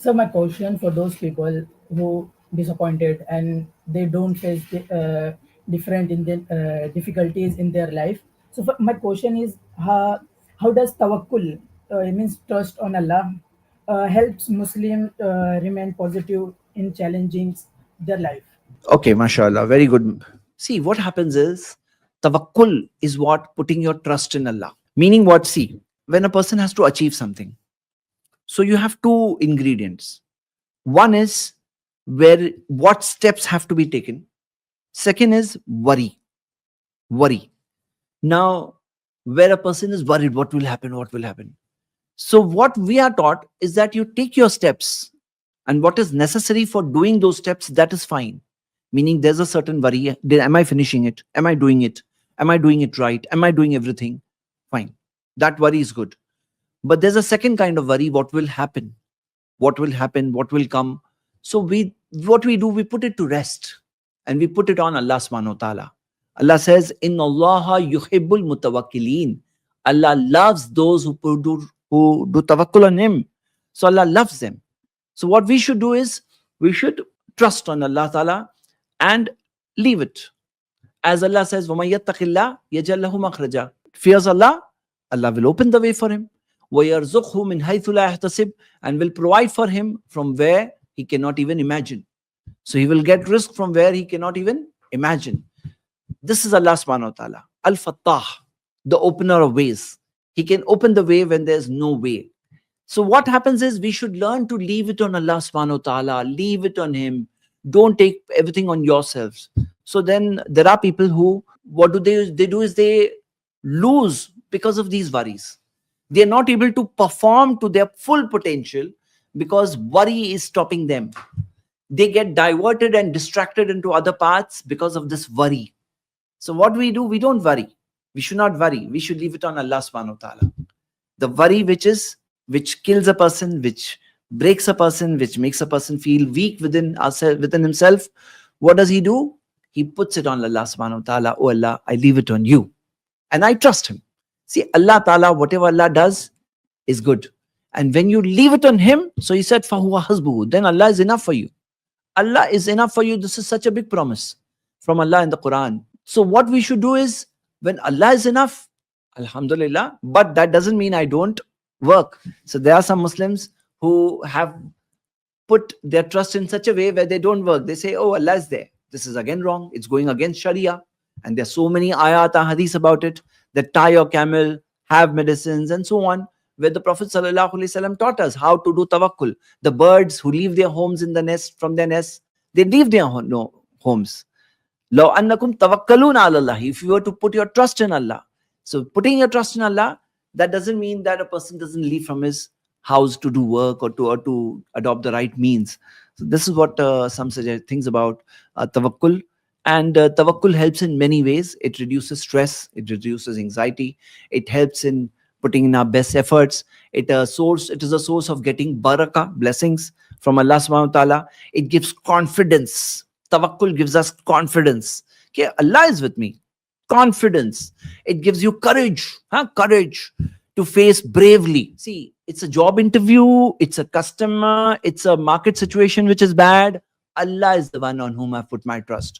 So my question for those people who disappointed and they don't face different in the difficulties in their life. So my question is, how does tawakkul, it means trust on Allah, helps Muslim remain positive in challenging their life? Okay, mashallah, very good. See, what happens is tawakkul is what putting your trust in Allah. Meaning what? See, when a person has to achieve something, so you have two ingredients. One is where what steps have to be taken. Second is worry. Worry. Now, where a person is worried, what will happen? What will happen? So, what we are taught is that you take your steps, and what is necessary for doing those steps, that is fine. Meaning, there's a certain worry. Am I finishing it? Am I doing it? Am I doing it right? Am I doing everything? Fine. That worry is good. But there's a second kind of worry. What will happen? What will happen? What will come? So, what we do, we put it to rest and we put it on Allah subhanahu wa ta'ala. Allah says, Inna Allah yuhibbul mutawakkilin. Allah loves those who do tawakkul on Him. So Allah loves them. So what we should do is we should trust on Allah Ta'ala and leave it. As Allah says, وَمَن يَتَّقِ اللَّهَ يَجْعَل لَهُ مَخْرَجًا. Fears Allah, Allah will open the way for him. وَيَرْزُقْهُ مِنْ حَيْثُ لَا يَحْتَسِبْ. And will provide for him from where he cannot even imagine. So he will get risk from where he cannot even imagine. This is Allah subhanahu wa ta'ala. Al-Fattah, the opener of ways. He can open the way when there's no way. So what happens is we should learn to leave it on Allah subhanahu wa ta'ala, leave it on Him. Don't take everything on yourselves. So then there are people who, what do they do is they lose because of these worries. They are not able to perform to their full potential because worry is stopping them. They get diverted and distracted into other paths because of this worry. So what we do, we don't worry. We should not worry. We should leave it on Allah subhanahu wa ta'ala. The worry which kills a person, which breaks a person, which makes a person feel weak within himself, what does he do? He puts it on Allah subhanahu wa ta'ala. Oh Allah, I leave it on you. And I trust Him. See, Allah ta'ala, whatever Allah does is good. And when you leave it on Him, so He said, فَهُوَ حَسْبُهُ, then Allah is enough for you. Allah is enough for you. This is such a big promise from Allah in the Quran. So what we should do is, when Allah is enough, Alhamdulillah, but that doesn't mean I don't work. So there are some Muslims who have put their trust in such a way where they don't work. They say, oh, Allah is there. This is again wrong. It's going against Sharia. And there's so many ayat and hadith about it, that tie your camel, have medicines and so on, where the Prophet ﷺ taught us how to do tawakkul. The birds who leave their homes in the nest, from their nests, they leave their homes. لَوْ أَنَّكُمْ تَوَكَّلُونَ عَلَى اللَّهِ. If you were to put your trust in Allah. So putting your trust in Allah, that doesn't mean that a person doesn't leave from his house to do work or to adopt the right means. So this is what some suggest things about tawakkul. And tawakkul helps in many ways. It reduces stress, it reduces anxiety, it helps in putting in our best efforts. It is a source of getting barakah, blessings from Allah subhanahu wa ta'ala. It gives confidence. Tawakkul gives us confidence. Okay, Allah is with me. Confidence. It gives you courage. Courage to face bravely. See, it's a job interview, it's a customer, it's a market situation which is bad. Allah is the one on whom I've put my trust.